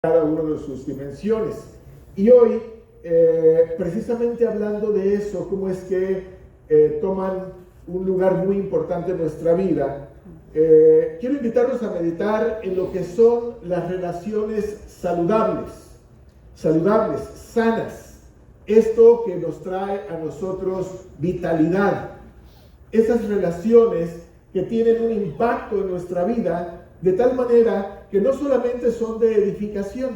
cada una de sus dimensiones. Y hoy, precisamente hablando de eso, cómo es que toman un lugar muy importante en nuestra vida, quiero invitarlos a meditar en lo que son las relaciones saludables, sanas. Esto que nos trae a nosotros vitalidad. Esas relaciones que tienen un impacto en nuestra vida de tal manera que no solamente son de edificación,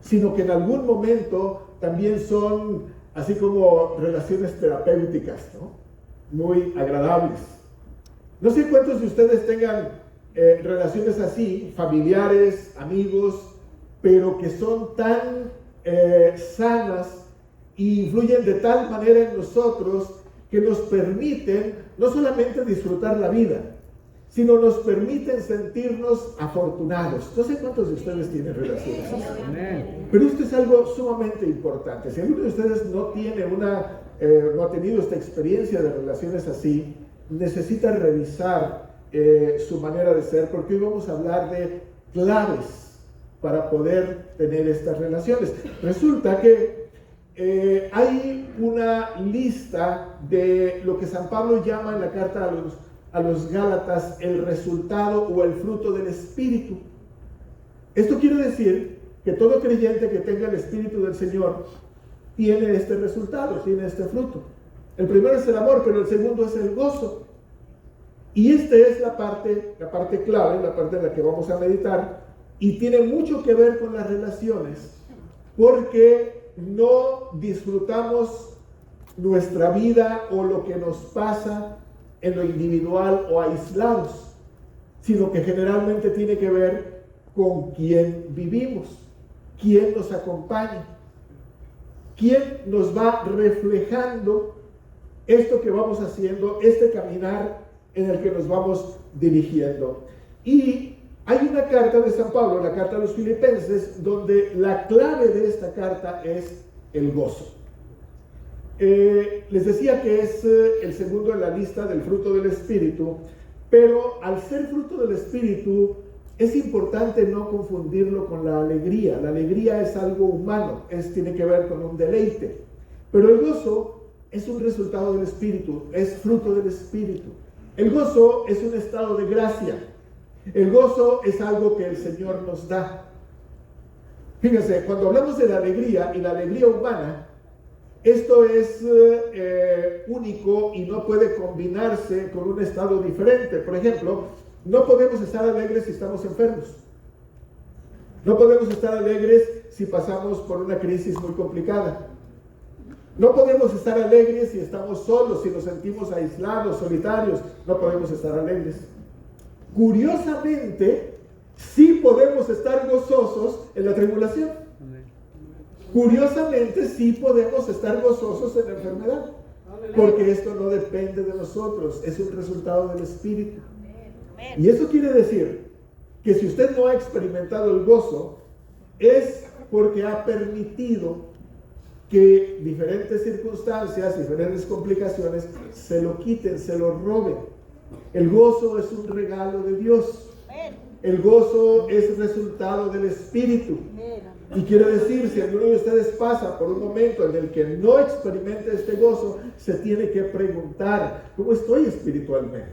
sino que en algún momento también son así como relaciones terapéuticas, ¿no? Muy agradables. No sé cuántos de ustedes tengan relaciones así, familiares, amigos, pero que son tan sanas y influyen de tal manera en nosotros que nos permiten no solamente disfrutar la vida, sino nos permiten sentirnos afortunados. No sé cuántos de ustedes tienen relaciones así. Pero esto es algo sumamente importante. Si alguno de ustedes no ha tenido esta experiencia de relaciones así, necesita revisar su manera de ser, porque hoy vamos a hablar de claves para poder tener estas relaciones. Resulta que hay una lista de lo que San Pablo llama en la carta a los Gálatas el resultado o el fruto del Espíritu. Esto quiere decir que todo creyente que tenga el Espíritu del Señor tiene este resultado, tiene este fruto. El primero es el amor, pero el segundo es el gozo. Y esta es la parte clave, la parte en la que vamos a meditar, y tiene mucho que ver con las relaciones, porque no disfrutamos nuestra vida o lo que nos pasa en lo individual o aislados, sino que generalmente tiene que ver con quién vivimos, quién nos acompaña, quién nos va reflejando esto que vamos haciendo, este caminar en el que nos vamos dirigiendo. Y hay una carta de San Pablo, la carta a los Filipenses, donde la clave de esta carta es el gozo. Les decía que es el segundo en la lista del fruto del Espíritu, pero al ser fruto del Espíritu es importante no confundirlo con la alegría. La alegría es algo humano, tiene que ver con un deleite, pero el gozo es un resultado del Espíritu, es fruto del Espíritu. El gozo es un estado de gracia. El gozo es algo que el Señor nos da. Fíjense, cuando hablamos de la alegría y la alegría humana, esto es único y no puede combinarse con un estado diferente. Por ejemplo, no podemos estar alegres si estamos enfermos. No podemos estar alegres si pasamos por una crisis muy complicada. No podemos estar alegres si estamos solos, si nos sentimos aislados, solitarios. No podemos estar alegres. Curiosamente, sí podemos estar gozosos en la tribulación. Curiosamente, sí podemos estar gozosos en la enfermedad. Porque esto no depende de nosotros, es un resultado del Espíritu. Y eso quiere decir que si usted no ha experimentado el gozo, es porque ha permitido que diferentes circunstancias, diferentes complicaciones se lo quiten, se lo roben. El gozo es un regalo de Dios. El gozo es resultado del Espíritu. Y quiero decir, si alguno de ustedes pasa por un momento en el que no experimenta este gozo, se tiene que preguntar, ¿cómo estoy espiritualmente?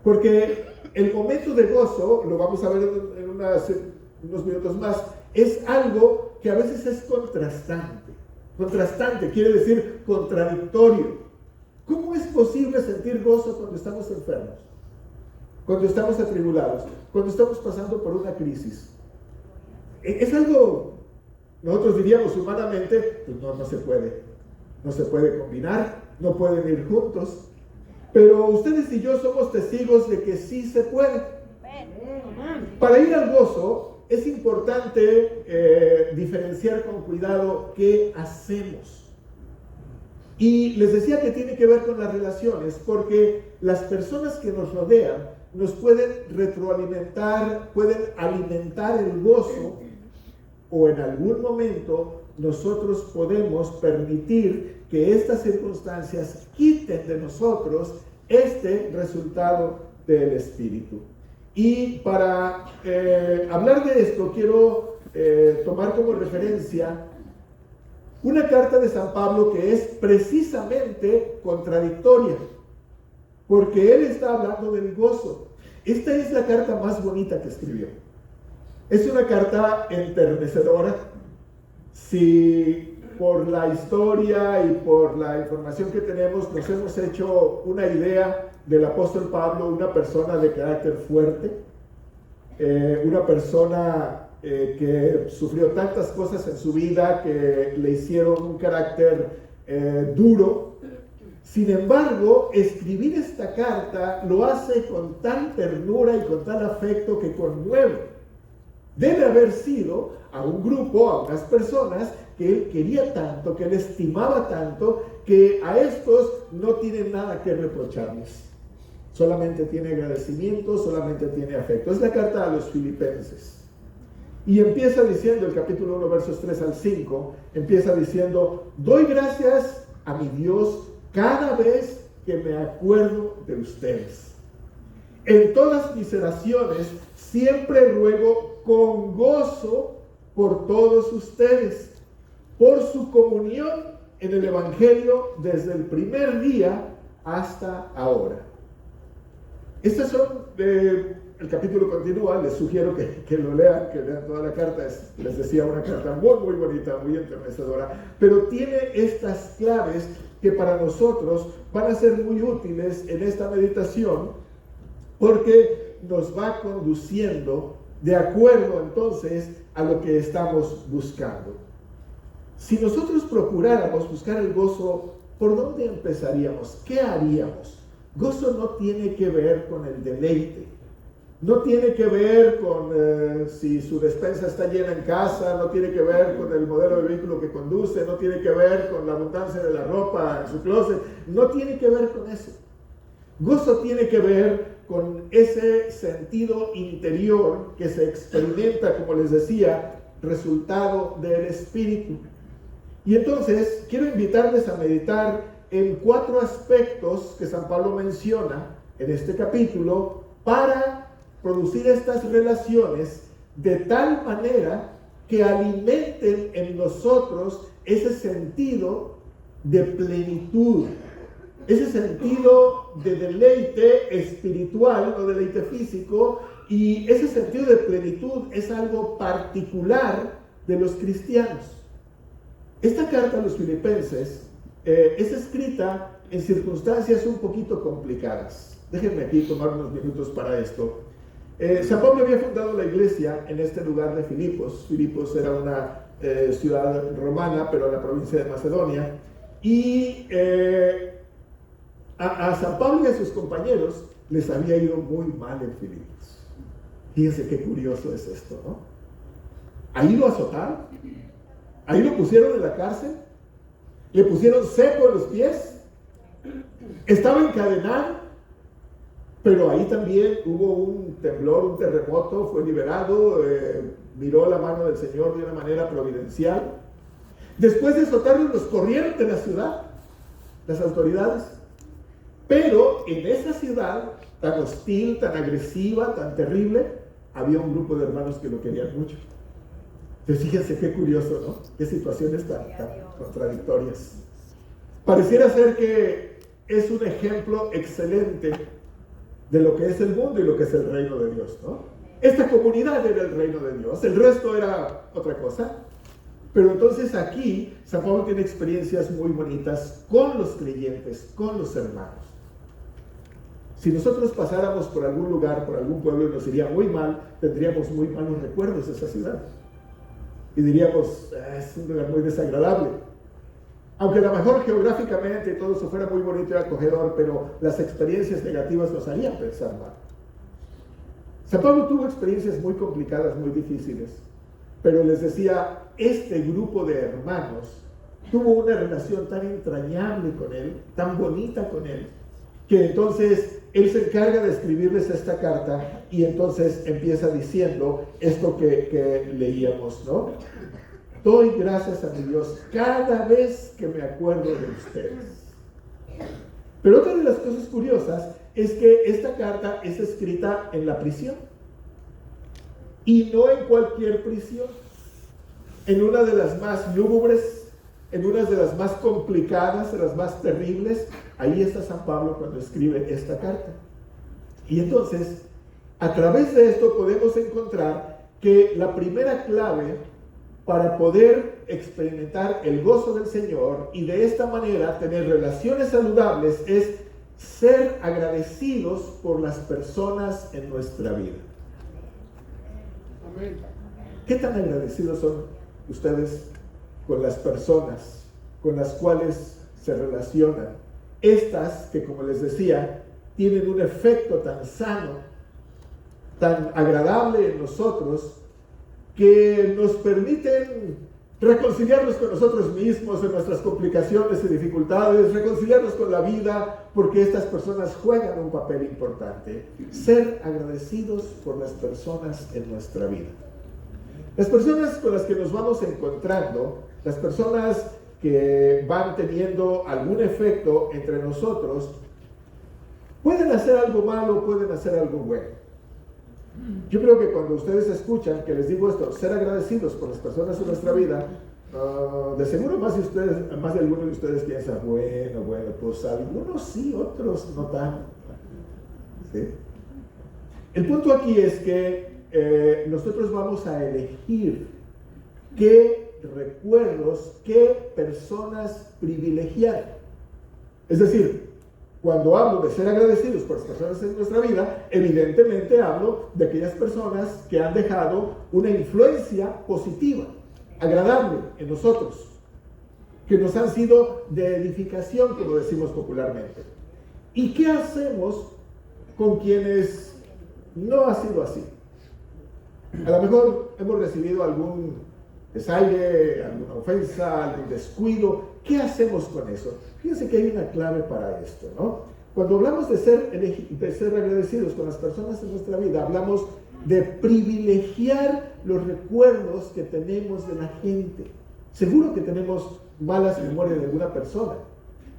Porque el momento de gozo, lo vamos a ver en unos minutos más, es algo que a veces es contrastante. Contrastante quiere decir contradictorio. ¿Cómo es posible sentir gozo cuando estamos enfermos? Cuando estamos atribulados, cuando estamos pasando por una crisis. Es algo, nosotros diríamos humanamente, pues no se puede. No se puede combinar, no pueden ir juntos. Pero ustedes y yo somos testigos de que sí se puede. Para ir al gozo es importante diferenciar con cuidado qué hacemos. Y les decía que tiene que ver con las relaciones, porque las personas que nos rodean nos pueden retroalimentar, pueden alimentar el gozo, o en algún momento nosotros podemos permitir que estas circunstancias quiten de nosotros este resultado del Espíritu. Y para hablar de esto, quiero tomar como referencia una carta de San Pablo que es precisamente contradictoria, porque él está hablando del gozo. Esta es la carta más bonita que escribió. Es una carta enternecedora. Si por la historia y por la información que tenemos nos hemos hecho una idea del apóstol Pablo, una persona de carácter fuerte, una persona que sufrió tantas cosas en su vida que le hicieron un carácter duro. Sin embargo, escribir esta carta lo hace con tal ternura y con tal afecto que conmueve. Debe haber sido a un grupo, a unas personas que él quería tanto, que él estimaba tanto, que a estos no tienen nada que reprocharles. Solamente tiene agradecimiento, solamente tiene afecto. Es la carta a los Filipenses. Y empieza diciendo, el capítulo 1, versos 3 al 5, empieza diciendo: doy gracias a mi Dios cada vez que me acuerdo de ustedes. En todas mis oraciones siempre ruego con gozo por todos ustedes, por su comunión en el Evangelio desde el primer día hasta ahora. Estas son, el capítulo continúa, les sugiero que lo lean, que lean toda la carta. Les decía, una carta muy, muy bonita, muy enternecedora, pero tiene estas claves que para nosotros van a ser muy útiles en esta meditación, porque nos va conduciendo de acuerdo entonces a lo que estamos buscando. Si nosotros procuráramos buscar el gozo, ¿por dónde empezaríamos? ¿Qué haríamos? Gozo no tiene que ver con el deleite, no tiene que ver con si su despensa está llena en casa, no tiene que ver con el modelo de vehículo que conduce, no tiene que ver con la abundancia de la ropa en su closet, no tiene que ver con eso. Gozo tiene que ver con ese sentido interior que se experimenta, como les decía, resultado del Espíritu. Y entonces quiero invitarles a meditar en 4 aspectos que San Pablo menciona en este capítulo para producir estas relaciones de tal manera que alimenten en nosotros ese sentido de plenitud, ese sentido de deleite espiritual, no deleite físico, y ese sentido de plenitud es algo particular de los cristianos. Esta carta a los Filipenses es escrita en circunstancias un poquito complicadas. Déjenme aquí tomar unos minutos para esto. San Pablo había fundado la iglesia en este lugar de Filipos. Filipos era una ciudad romana, pero en la provincia de Macedonia. Y a San Pablo y a sus compañeros les había ido muy mal en Filipos. Fíjense qué curioso es esto, ¿no? Ahí lo azotaron, ahí lo pusieron en la cárcel, le pusieron cepo en los pies, estaba encadenado, pero ahí también hubo un temblor, un terremoto, fue liberado, miró la mano del Señor de una manera providencial. Después de azotarlos, los corrieron de la ciudad, las autoridades. Pero en esa ciudad tan hostil, tan agresiva, tan terrible, había un grupo de hermanos que lo querían mucho. Entonces fíjense qué curioso, ¿no? Qué situaciones tan contradictorias. Pareciera ser que es un ejemplo excelente de lo que es el mundo y lo que es el reino de Dios, ¿no? Esta comunidad era el reino de Dios, el resto era otra cosa. Pero entonces aquí San Pablo tiene experiencias muy bonitas con los creyentes, con los hermanos. Si nosotros pasáramos por algún lugar, por algún pueblo y nos iría muy mal, tendríamos muy malos recuerdos de esa ciudad. Y diríamos, es un lugar muy desagradable. Aunque a lo mejor geográficamente todo eso fuera muy bonito y acogedor, pero las experiencias negativas nos harían pensar mal. San Pablo tuvo experiencias muy complicadas, muy difíciles. Pero les decía, este grupo de hermanos tuvo una relación tan entrañable con él, tan bonita con él, que entonces él se encarga de escribirles esta carta y entonces empieza diciendo esto que leíamos, ¿no? Doy gracias a mi Dios cada vez que me acuerdo de ustedes. Pero otra de las cosas curiosas es que esta carta es escrita en la prisión. y no en cualquier prisión, en una de las más lúgubres, en una de las más complicadas, de las más terribles. Ahí está San Pablo cuando escribe esta carta. Y entonces, a través de esto podemos encontrar que la primera clave para poder experimentar el gozo del Señor y de esta manera tener relaciones saludables es ser agradecidos por las personas en nuestra vida. ¿Qué tan agradecidos son ustedes con las personas con las cuales se relacionan? Estas que, como les decía, tienen un efecto tan sano, tan agradable en nosotros, que nos permiten reconciliarnos con nosotros mismos en nuestras complicaciones y dificultades, reconciliarnos con la vida, porque estas personas juegan un papel importante. Ser agradecidos por las personas en nuestra vida. Las personas con las que nos vamos encontrando, las personas que van teniendo algún efecto entre nosotros, pueden hacer algo malo, pueden hacer algo bueno. Yo creo que cuando ustedes escuchan que les digo esto, ser agradecidos por las personas en nuestra vida, de seguro más de algunos de ustedes piensan, bueno, pues algunos sí, otros no tanto. ¿Sí? El punto aquí es que nosotros vamos a elegir qué recuerdos, qué personas privilegiar. Es decir, cuando hablo de ser agradecidos por las personas en nuestra vida, evidentemente hablo de aquellas personas que han dejado una influencia positiva, agradable en nosotros, que nos han sido de edificación, como decimos popularmente. ¿Y qué hacemos con quienes no ha sido así? A lo mejor hemos recibido algún desaire, alguna ofensa, algún descuido. ¿Qué hacemos con eso? Fíjense que hay una clave para esto, ¿no? Cuando hablamos de ser agradecidos con las personas en nuestra vida, hablamos de privilegiar los recuerdos que tenemos de la gente. Seguro que tenemos malas memorias de alguna persona.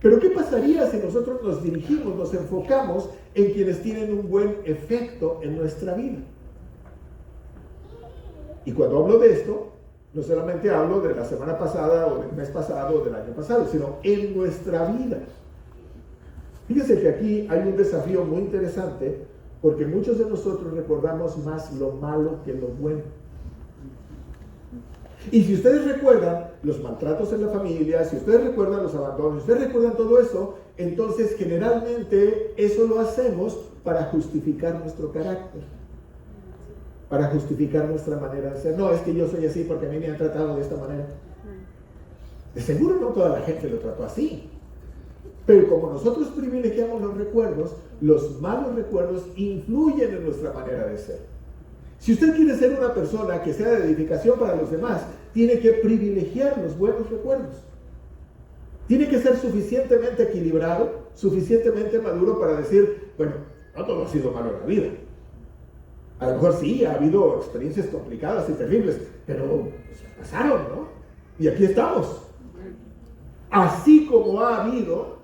Pero ¿qué pasaría si nosotros nos dirigimos, nos enfocamos en quienes tienen un buen efecto en nuestra vida? Y cuando hablo de esto, no solamente hablo de la semana pasada o del mes pasado o del año pasado, sino en nuestra vida. Fíjense que aquí hay un desafío muy interesante, porque muchos de nosotros recordamos más lo malo que lo bueno. Y si ustedes recuerdan los maltratos en la familia, si ustedes recuerdan los abandonos, si ustedes recuerdan todo eso, entonces generalmente eso lo hacemos para justificar nuestro carácter, para justificar nuestra manera de ser. No, es que yo soy así porque a mí me han tratado de esta manera. De seguro no toda la gente lo trató así. Pero como nosotros privilegiamos los malos recuerdos influyen en nuestra manera de ser. Si usted quiere ser una persona que sea de edificación para los demás, tiene que privilegiar los buenos recuerdos. Tiene que ser suficientemente equilibrado, suficientemente maduro para decir, bueno, no todo ha sido malo en la vida. A lo mejor sí, ha habido experiencias complicadas y terribles, pero pues, pasaron, ¿no? Y aquí estamos. Así como ha habido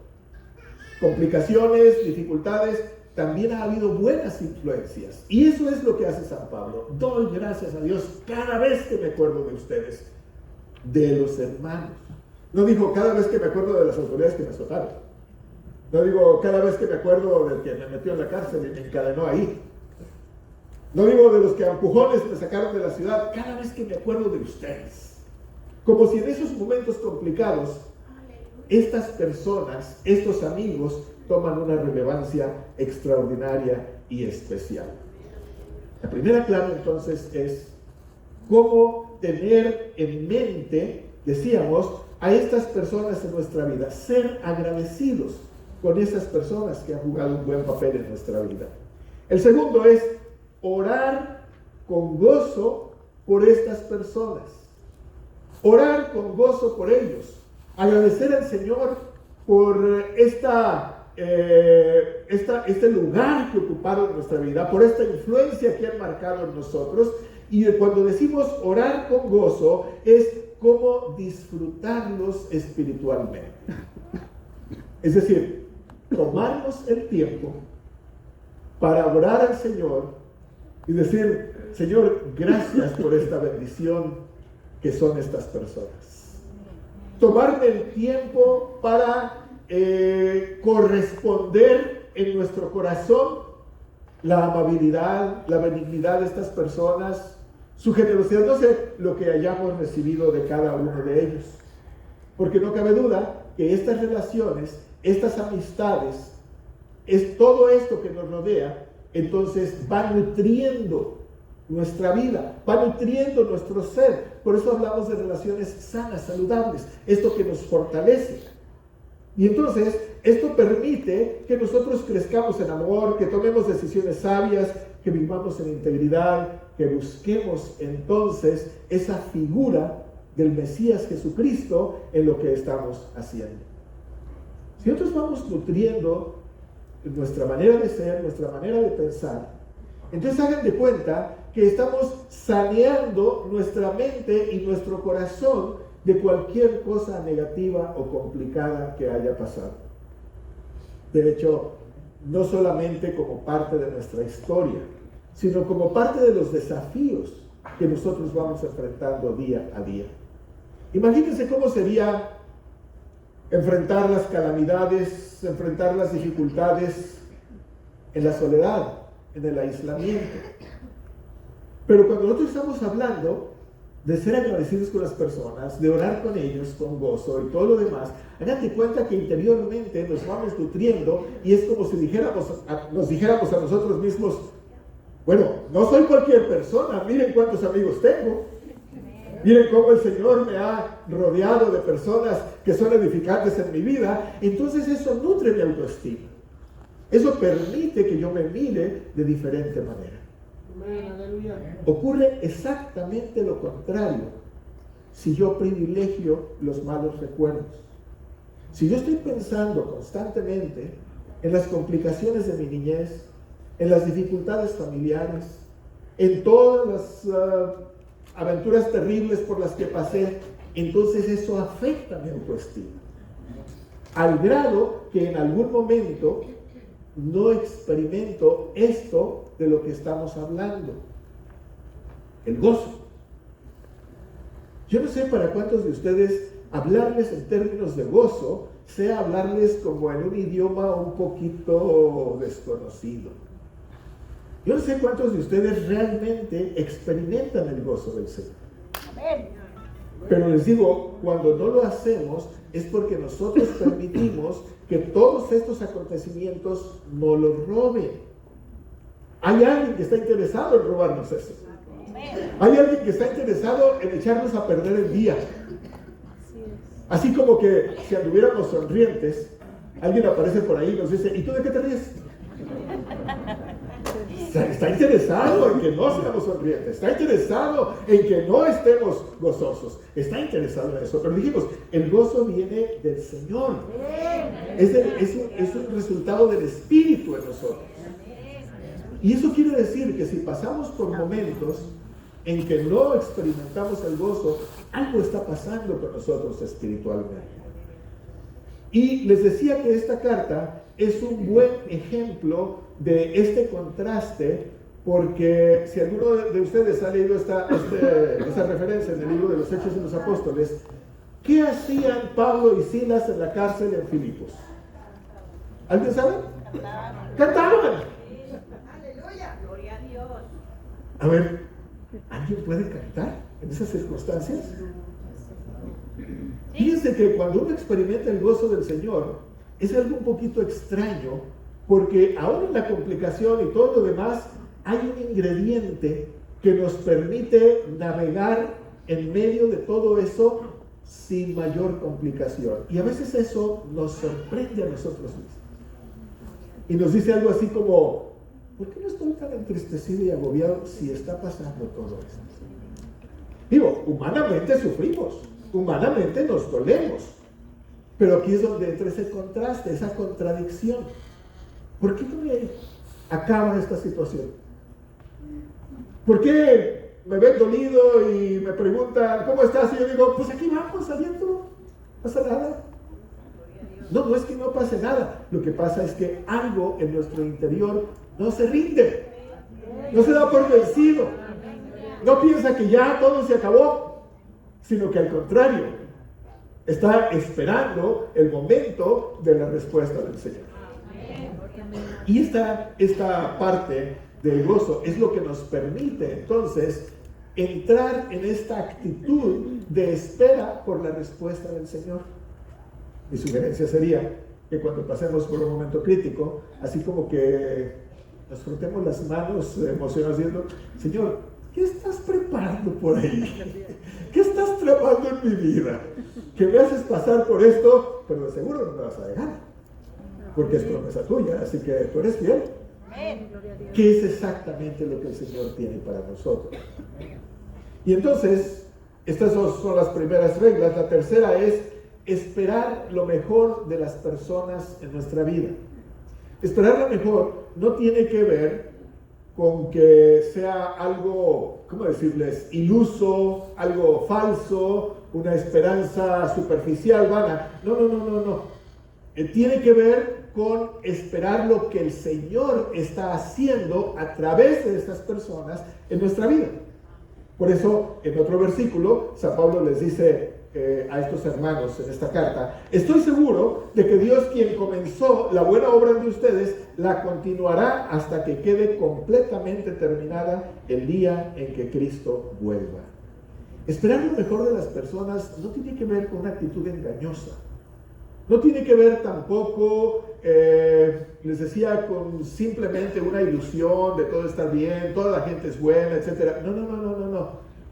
complicaciones, dificultades, también ha habido buenas influencias. Y eso es lo que hace San Pablo. Doy gracias a Dios cada vez que me acuerdo de ustedes, de los hermanos. No digo cada vez que me acuerdo de las autoridades que me azotaron. No digo cada vez que me acuerdo del que me metió en la cárcel y me encadenó ahí. No digo de los que a empujones me sacaron de la ciudad. Cada vez que me acuerdo de ustedes. Como si en esos momentos complicados estas personas, estos amigos, toman una relevancia extraordinaria y especial. La primera clave entonces es cómo tener en mente, decíamos, a estas personas en nuestra vida, ser agradecidos con esas personas que han jugado un buen papel en nuestra vida. El segundo es orar con gozo por estas personas. Orar con gozo por ellos. Agradecer al Señor por este lugar que ocuparon en nuestra vida, por esta influencia que han marcado en nosotros. Y cuando decimos orar con gozo, es como disfrutarlos espiritualmente. Es decir, tomarnos el tiempo para orar al Señor y decir, Señor, gracias por esta bendición que son estas personas. Tomarme el tiempo para corresponder en nuestro corazón la amabilidad, la benignidad de estas personas, su generosidad, no sé lo que hayamos recibido de cada uno de ellos. Porque no cabe duda que estas relaciones, estas amistades, es todo esto que nos rodea, entonces va nutriendo nuestra vida, va nutriendo nuestro ser. Por eso hablamos de relaciones sanas, saludables, esto que nos fortalece. Y entonces esto permite que nosotros crezcamos en amor, que tomemos decisiones sabias, que vivamos en integridad, que busquemos entonces esa figura del Mesías Jesucristo en lo que estamos haciendo. Si nosotros vamos nutriendo nuestra manera de ser, nuestra manera de pensar, entonces hagan de cuenta que estamos saneando nuestra mente y nuestro corazón de cualquier cosa negativa o complicada que haya pasado. De hecho, no solamente como parte de nuestra historia, sino como parte de los desafíos que nosotros vamos enfrentando día a día. Imagínense cómo sería enfrentar las calamidades, enfrentar las dificultades en la soledad, en el aislamiento. Pero cuando nosotros estamos hablando de ser agradecidos con las personas, de orar con ellos con gozo y todo lo demás, háganse cuenta que interiormente nos vamos nutriendo y es como si nos dijéramos a nosotros mismos, bueno, no soy cualquier persona, miren cuántos amigos tengo, miren cómo el Señor me ha rodeado de personas que son edificantes en mi vida. Entonces eso nutre mi autoestima, eso permite que yo me mire de diferente manera. Ocurre exactamente lo contrario si yo privilegio los malos recuerdos. Si yo estoy pensando constantemente en las complicaciones de mi niñez, en las dificultades familiares, en todas las aventuras terribles por las que pasé, entonces eso afecta mi autoestima. Al grado que en algún momento no experimento esto de lo que estamos hablando, el gozo. Yo no sé para cuántos de ustedes hablarles en términos de gozo sea hablarles como en un idioma un poquito desconocido. Yo no sé cuántos de ustedes realmente experimentan el gozo del Señor. Pero les digo, cuando no lo hacemos es porque nosotros permitimos que todos estos acontecimientos no los roben. Hay alguien que está interesado en robarnos eso. Hay alguien que está interesado en echarnos a perder el día. Así como que si anduviéramos sonrientes, alguien aparece por ahí y nos dice, ¿y tú de qué te ríes? Está interesado en que no seamos sonrientes, está interesado en que no estemos gozosos, está interesado en eso. Pero dijimos, el gozo viene del Señor, es un resultado del Espíritu en nosotros. Y eso quiere decir que si pasamos por momentos en que no experimentamos el gozo, algo está pasando con nosotros espiritualmente. Y les decía que esta carta es un buen ejemplo de este contraste, porque si alguno de ustedes ha leído esa referencia en el libro de los Hechos de los Apóstoles, ¿qué hacían Pablo y Silas en la cárcel en Filipos? ¿Alguien sabe? ¡Cantaban! ¡Aleluya! ¡Gloria a Dios! A ver, ¿alguien puede cantar en esas circunstancias? Fíjense que cuando uno experimenta el gozo del Señor, es algo un poquito extraño, porque aún en la complicación y todo lo demás, hay un ingrediente que nos permite navegar en medio de todo eso sin mayor complicación. Y a veces eso nos sorprende a nosotros mismos. Y nos dice algo así como, ¿por qué no estoy tan entristecido y agobiado si está pasando todo esto? Digo, humanamente sufrimos, humanamente nos dolemos. Pero aquí es donde entra ese contraste, esa contradicción. ¿Por qué no me acaba esta situación? ¿Por qué me ven dolido y me preguntan, ¿cómo estás? Y yo digo, pues aquí vamos saliendo, no pasa nada. No es que no pase nada. Lo que pasa es que algo en nuestro interior no se rinde, no se da por vencido. No piensa que ya todo se acabó, sino que al contrario, está esperando el momento de la respuesta del Señor. Y esta parte del gozo es lo que nos permite entonces entrar en esta actitud de espera por la respuesta del Señor. Mi sugerencia sería que cuando pasemos por un momento crítico, así como que nos frotemos las manos emocionados diciendo: Señor, ¿qué estás preparando por ahí? ¿Qué estás tramando en mi vida? Que me haces pasar por esto, pero de seguro no me vas a dejar, porque es promesa tuya, así que tú eres fiel. ¿Qué es exactamente lo que el Señor tiene para nosotros? Y entonces, estas dos son las primeras reglas. La tercera es esperar lo mejor de las personas en nuestra vida. Esperar lo mejor no tiene que ver con que sea algo, ¿cómo decirles?, iluso, algo falso, una esperanza superficial, vana. No. Tiene que ver con esperar lo que el Señor está haciendo a través de estas personas en nuestra vida. Por eso, en otro versículo, San Pablo les dice a estos hermanos en esta carta: estoy seguro de que Dios, quien comenzó la buena obra de ustedes, la continuará hasta que quede completamente terminada el día en que Cristo vuelva. Esperar lo mejor de las personas no tiene que ver con una actitud engañosa. No tiene que ver tampoco, les decía, con simplemente una ilusión de todo estar bien, toda la gente es buena, etc. No.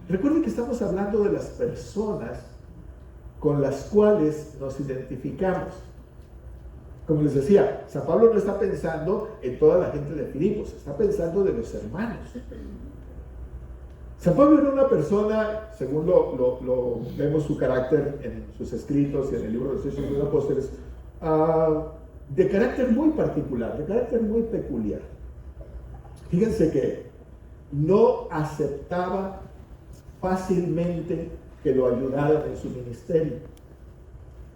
Recuerden que estamos hablando de las personas con las cuales nos identificamos. Como les decía, San Pablo no está pensando en toda la gente de Filipos, está pensando de los hermanos. San Pablo era una persona, según lo vemos su carácter en sus escritos y en el libro de los Hechos de los Apóstoles, de carácter muy particular, de carácter muy peculiar. Fíjense que no aceptaba fácilmente que lo ayudaran en su ministerio.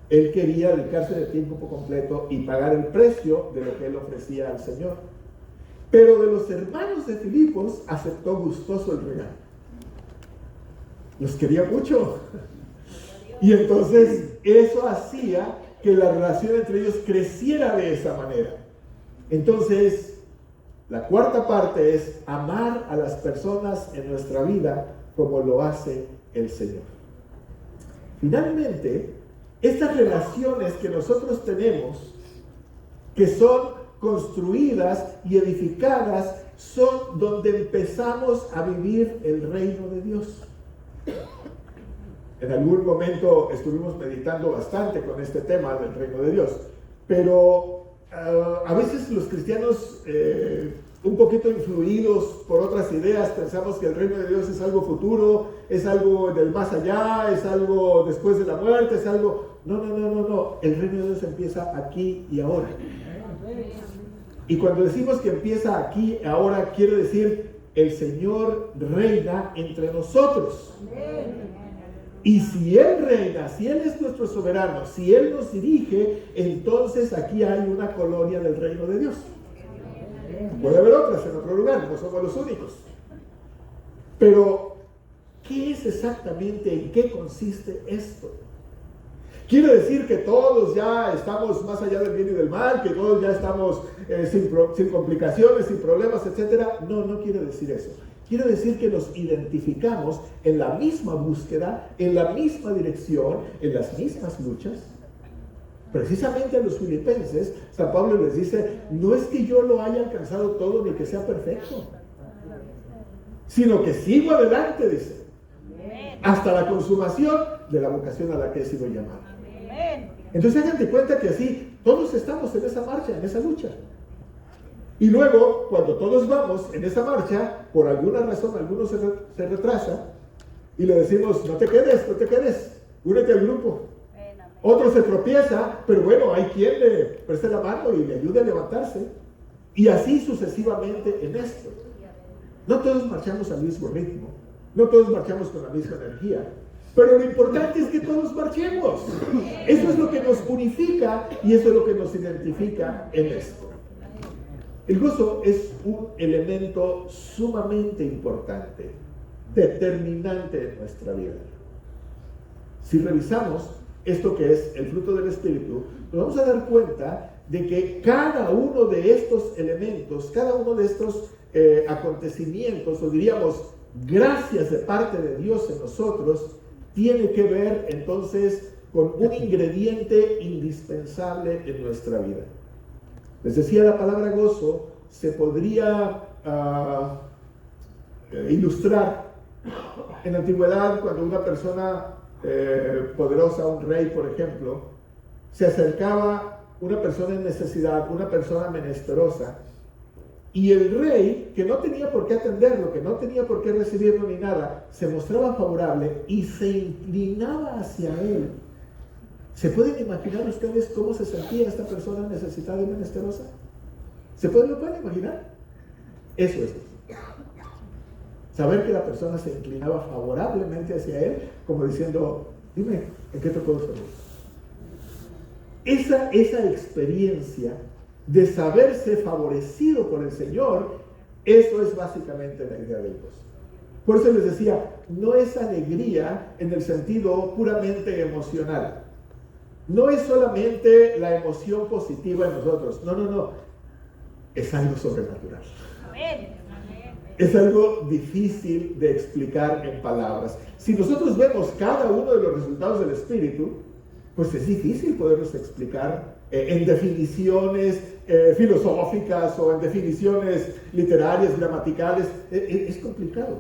Él quería dedicarse de tiempo completo y pagar el precio de lo que él ofrecía al Señor. Pero de los hermanos de Filipos aceptó gustoso el regalo. Los quería mucho. Y entonces eso hacía que la relación entre ellos creciera de esa manera. Entonces, la cuarta parte es amar a las personas en nuestra vida como lo hace el Señor. Finalmente, estas relaciones que nosotros tenemos, que son construidas y edificadas, son donde empezamos a vivir el reino de Dios. En algún momento estuvimos meditando bastante con este tema del reino de Dios, pero a veces los cristianos, un poquito influidos por otras ideas, pensamos que el reino de Dios es algo futuro, es algo del más allá, es algo después de la muerte, es algo... No. El reino de Dios empieza aquí y ahora. Y cuando decimos que empieza aquí y ahora, quiere decir el Señor reina entre nosotros. Y si Él reina, si Él es nuestro soberano, si Él nos dirige, entonces aquí hay una colonia del reino de Dios. Puede haber otras en otro lugar, no somos los únicos. Pero, ¿qué es exactamente, en qué consiste esto? ¿Quiere decir que todos ya estamos más allá del bien y del mal, que todos ya estamos sin complicaciones, sin problemas, etcétera? No quiere decir eso. Quiere decir que nos identificamos en la misma búsqueda, en la misma dirección, en las mismas luchas. Precisamente a los filipenses, San Pablo les dice: no es que yo lo haya alcanzado todo ni que sea perfecto, sino que sigo adelante, dice, hasta la consumación de la vocación a la que he sido llamado. Entonces hagan de cuenta que así todos estamos en esa marcha, en esa lucha. Y luego, cuando todos vamos en esa marcha, por alguna razón alguno se retrasa y le decimos: no te quedes, únete al grupo. Otro se tropieza, pero bueno, hay quien le preste la mano y le ayude a levantarse. Y así sucesivamente en esto. No todos marchamos al mismo ritmo, no todos marchamos con la misma energía, pero lo importante es que todos marchemos. Eso es lo que nos unifica y eso es lo que nos identifica en esto. El gozo es un elemento sumamente importante determinante en nuestra vida. Si revisamos esto que es el fruto del Espíritu, nos vamos a dar cuenta de que cada uno de estos elementos, cada uno de estos acontecimientos, o diríamos gracias de parte de Dios en nosotros, tiene que ver entonces con un ingrediente indispensable en nuestra vida. Les decía, la palabra gozo se podría ilustrar en la antigüedad cuando una persona poderosa, un rey por ejemplo, se acercaba una persona en necesidad, una persona menesterosa, y el rey, que no tenía por qué atenderlo, que no tenía por qué recibirlo ni nada, se mostraba favorable y se inclinaba hacia él. ¿Se pueden imaginar ustedes cómo se sentía esta persona necesitada y menesterosa? ¿Lo pueden imaginar? Eso es. Saber que la persona se inclinaba favorablemente hacia él, como diciendo, dime, ¿en qué te puedo servir? Esa experiencia de saberse favorecido por el Señor, eso es básicamente la idea del gozo. Por eso les decía, no es alegría en el sentido puramente emocional. No es solamente la emoción positiva en nosotros. No. Es algo sobrenatural. Amén. Es algo difícil de explicar en palabras. Si nosotros vemos cada uno de los resultados del Espíritu, pues es difícil poderlos explicar en definiciones filosóficas o en definiciones literarias, gramaticales. Es complicado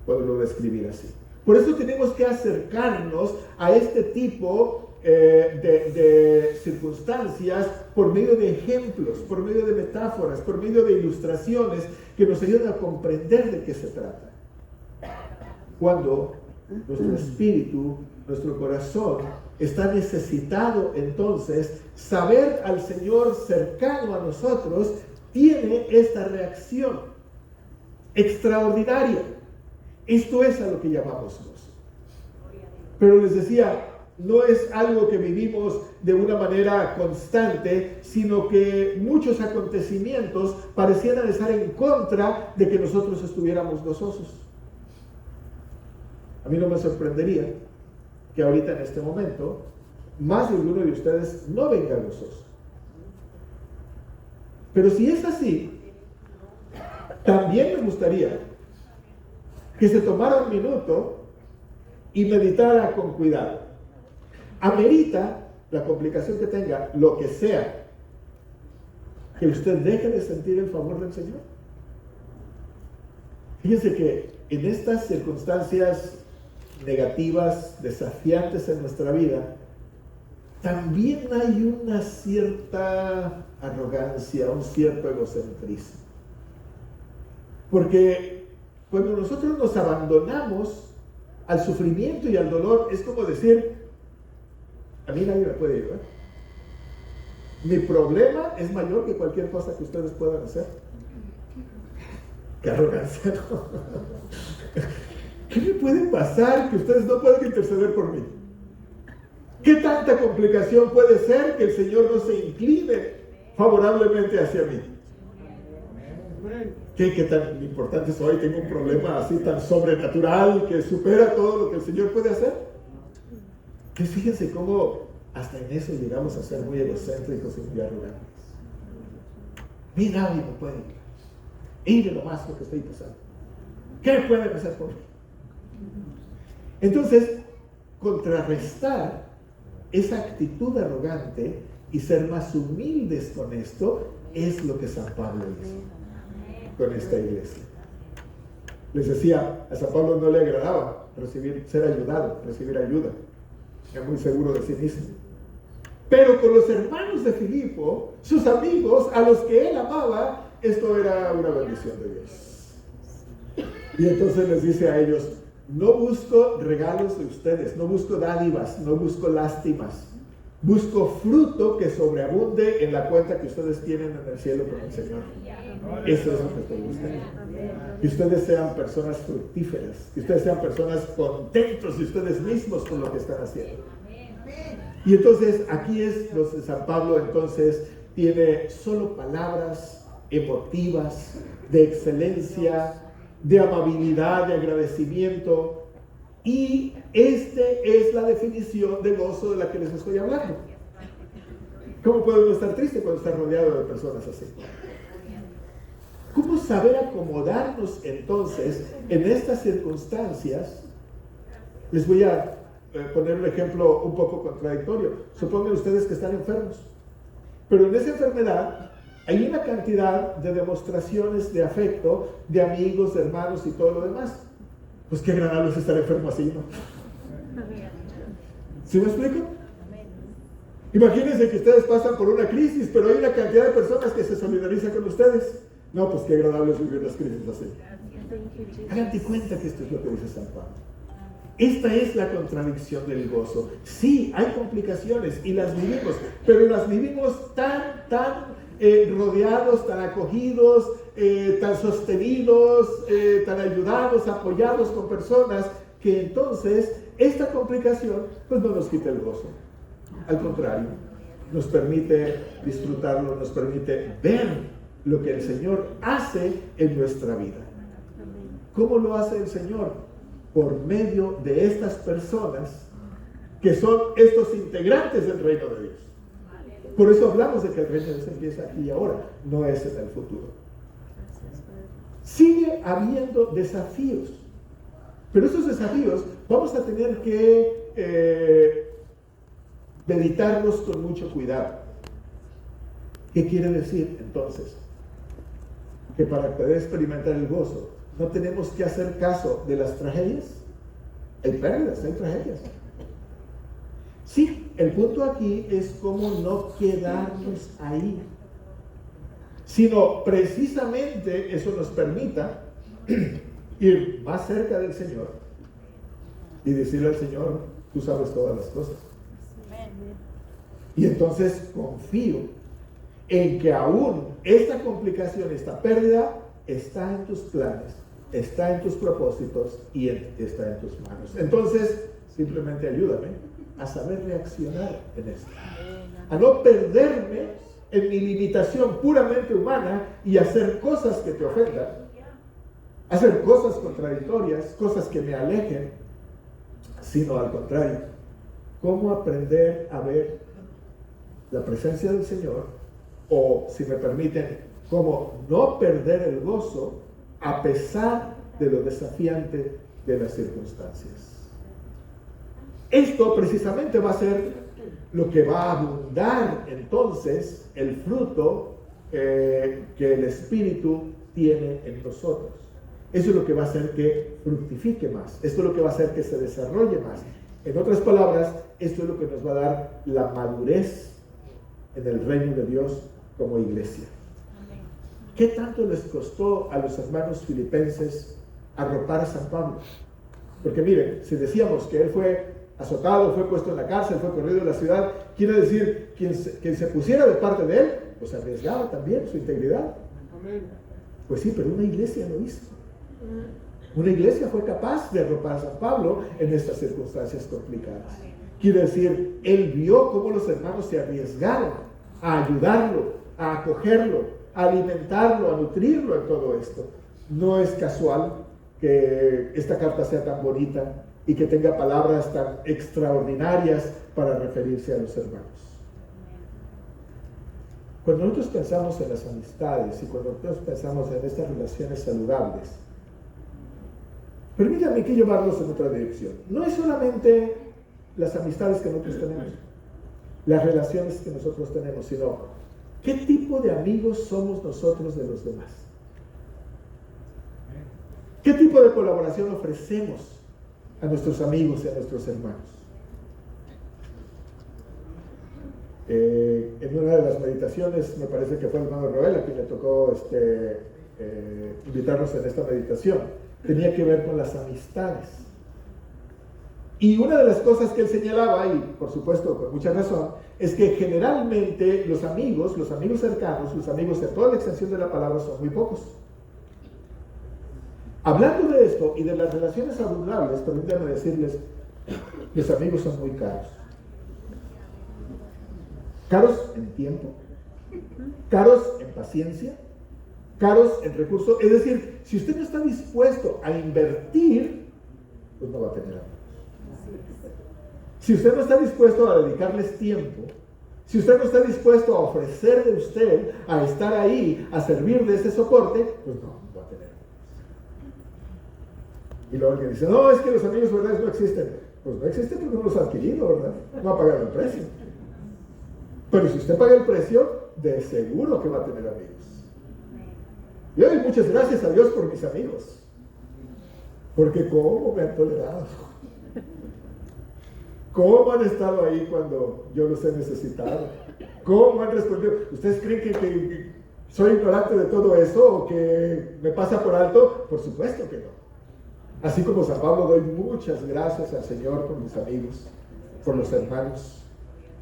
poderlo describir así. Por eso tenemos que acercarnos a este tipo de circunstancias por medio de ejemplos, por medio de metáforas, por medio de ilustraciones que nos ayudan a comprender de qué se trata. Cuando nuestro espíritu, nuestro corazón está necesitado, entonces saber al Señor cercano a nosotros tiene esta reacción extraordinaria. Esto es a lo que llamamos gozo. Pero les decía, no es algo que vivimos de una manera constante, sino que muchos acontecimientos parecieran estar en contra de que nosotros estuviéramos gozosos. A mí no me sorprendería que ahorita en este momento más de alguno de ustedes no venga gozoso. Pero si es así, también me gustaría que se tomara un minuto y meditara con cuidado. Amerita la complicación que tenga, lo que sea, que usted deje de sentir el favor del Señor. Fíjense que en estas circunstancias negativas, desafiantes en nuestra vida, también hay una cierta arrogancia, un cierto egocentrismo. Porque cuando nosotros nos abandonamos al sufrimiento y al dolor, es como decir, a mí nadie me puede ayudar. Mi problema es mayor que cualquier cosa que ustedes puedan hacer. ¡Qué arrogancia! ¿No? ¿Qué me puede pasar que ustedes no pueden interceder por mí? ¿Qué tanta complicación puede ser que el Señor no se incline favorablemente hacia mí? ¿Qué tan importante soy? Tengo un problema así tan sobrenatural que supera todo lo que el Señor puede hacer. Que fíjense cómo hasta en eso llegamos a ser muy egocéntricos y muy arrogantes. Ni nadie me puede ayudar. Mire lo más lo que estoy pasando. ¿Qué pueden hacer por mí? Entonces, contrarrestar esa actitud arrogante y ser más humildes con esto es lo que San Pablo hizo con esta iglesia. Les decía, a San Pablo no le agradaba ser ayudado, recibir ayuda. Era muy seguro de sí mismo. Pero con los hermanos de Filipo, sus amigos, a los que él amaba, esto era una bendición de Dios. Y entonces les dice a ellos, no busco regalos de ustedes, no busco dádivas, no busco lástimas. Busco fruto que sobreabunde en la cuenta que ustedes tienen en el cielo con el Señor. Eso es lo que estoy buscando. Que ustedes sean personas fructíferas, que ustedes sean personas contentos de ustedes mismos con lo que están haciendo. Y entonces aquí es donde San Pablo entonces tiene solo palabras emotivas de excelencia, de amabilidad, de agradecimiento. Y esta es la definición de gozo de la que les estoy hablando. ¿Cómo puede uno estar triste cuando está rodeado de personas así? ¿Cómo saber acomodarnos entonces en estas circunstancias? Les voy a poner un ejemplo un poco contradictorio. Supongan ustedes que están enfermos, pero en esa enfermedad hay una cantidad de demostraciones de afecto, de amigos, de hermanos y todo lo demás. Pues qué agradable es estar enfermo así, ¿no? ¿Sí me explico? Imagínense que ustedes pasan por una crisis, pero hay una cantidad de personas que se solidarizan con ustedes. No, pues qué agradable es vivir las crisis así. Háganse cuenta que esto es lo que dice San Pablo. Esta es la contradicción del gozo. Sí, hay complicaciones y las vivimos, pero las vivimos tan rodeados, tan acogidos, tan sostenidos, tan ayudados, apoyados con personas, que entonces esta complicación pues no nos quita el gozo. Al contrario, nos permite disfrutarlo, nos permite ver lo que el Señor hace en nuestra vida. ¿Cómo lo hace el Señor? Por medio de estas personas que son estos integrantes del reino de Dios. Por eso hablamos de que el reino de Dios empieza aquí y ahora, no es en el futuro. Sigue habiendo desafíos, pero esos desafíos vamos a tener que meditarlos con mucho cuidado. ¿Qué quiere decir entonces? Que para poder experimentar el gozo no tenemos que hacer caso de las tragedias. Hay pérdidas, hay tragedias. Sí, el punto aquí es cómo no quedarnos ahí, sino precisamente eso nos permita ir más cerca del Señor y decirle al Señor: tú sabes todas las cosas. Y entonces confío en que aún esta complicación, esta pérdida, está en tus planes, está en tus propósitos y está en tus manos. Entonces, simplemente ayúdame a saber reaccionar en esto, a no perderme en mi limitación puramente humana y hacer cosas que te ofendan, hacer cosas contradictorias, cosas que me alejen, sino al contrario, cómo aprender a ver la presencia del Señor, o si me permiten, cómo no perder el gozo a pesar de lo desafiante de las circunstancias. Esto precisamente va a ser lo que va a abundar entonces el fruto que el Espíritu tiene en nosotros. Eso es lo que va a hacer que fructifique más. Esto es lo que va a hacer que se desarrolle más. En otras palabras, esto es lo que nos va a dar la madurez en el reino de Dios como iglesia. ¿Qué tanto les costó a los hermanos filipenses arropar a San Pablo? Porque miren, si decíamos que él fue azotado, fue puesto en la cárcel, fue corrido de la ciudad, quiere decir quien se pusiera de parte de él, pues arriesgaba también su integridad. Pues sí, pero una iglesia lo hizo. Una iglesia fue capaz de arropar a San Pablo en estas circunstancias complicadas. Quiere decir, él vio cómo los hermanos se arriesgaron a ayudarlo, a acogerlo, a alimentarlo, a nutrirlo en todo esto. No es casual que esta carta sea tan bonita y que tenga palabras tan extraordinarias para referirse a los hermanos. Cuando nosotros pensamos en las amistades y cuando nosotros pensamos en estas relaciones saludables, permítanme que llevarlos en otra dirección. No es solamente las amistades que nosotros tenemos, las relaciones que nosotros tenemos, sino qué tipo de amigos somos nosotros de los demás. ¿Qué tipo de colaboración ofrecemos a nuestros amigos y a nuestros hermanos? En una de las meditaciones, me parece que fue el hermano Roel a quien le tocó invitarnos en esta meditación, tenía que ver con las amistades. Y una de las cosas que él señalaba, y por supuesto con mucha razón, es que generalmente los amigos cercanos, los amigos de toda la extensión de la palabra son muy pocos. Hablando de esto y de las relaciones saludables, permítanme decirles, los amigos son muy caros. Caros en tiempo, caros en paciencia, caros en recursos. Es decir, si usted no está dispuesto a invertir, pues no va a tener amigos. Si usted no está dispuesto a dedicarles tiempo, si usted no está dispuesto a ofrecer de usted, a estar ahí, a servir de ese soporte, pues no va a tener amigos. Y luego alguien dice, no, es que los amigos verdaderos no existen. Pues no existen porque no los ha adquirido, ¿verdad? No ha pagado el precio. Pero si usted paga el precio, de seguro que va a tener amigos. Y hoy muchas gracias a Dios por mis amigos. Porque cómo me han tolerado. Cómo han estado ahí cuando yo los he necesitado. Cómo han respondido. ¿Ustedes creen que soy ignorante de todo eso o que me pasa por alto? Por supuesto que no. Así como San Pablo, doy muchas gracias al Señor por mis amigos, por los hermanos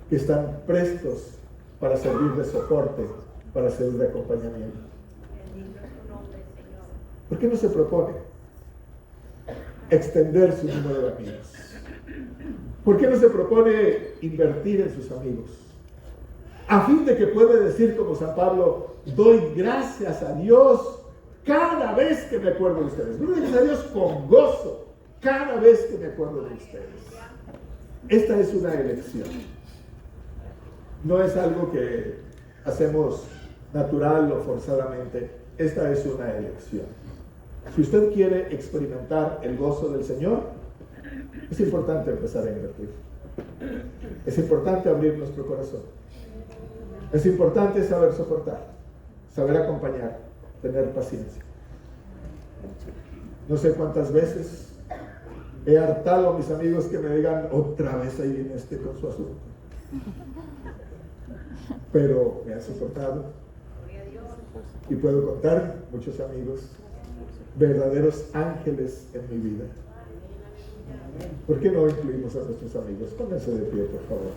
que están prestos para servir de soporte, para servir de acompañamiento. ¿Por qué no se propone extender su número de amigos? ¿Por qué no se propone invertir en sus amigos? A fin de que pueda decir como San Pablo, doy gracias a Dios cada vez que me acuerdo de ustedes. Doy gracias a Dios con gozo cada vez que me acuerdo de ustedes. Esta es una elección. No es algo que hacemos natural o forzadamente. Esta es una elección. Si usted quiere experimentar el gozo del Señor, es importante empezar a invertir. Es importante abrir nuestro corazón. Es importante saber soportar, saber acompañar, tener paciencia. No sé cuántas veces he hartado a mis amigos que me digan, otra vez ahí viene este con su asunto. Pero me han soportado. Y puedo contar muchos amigos, verdaderos ángeles en mi vida. ¿Por qué no incluimos a nuestros amigos? Pónganse de pie, por favor.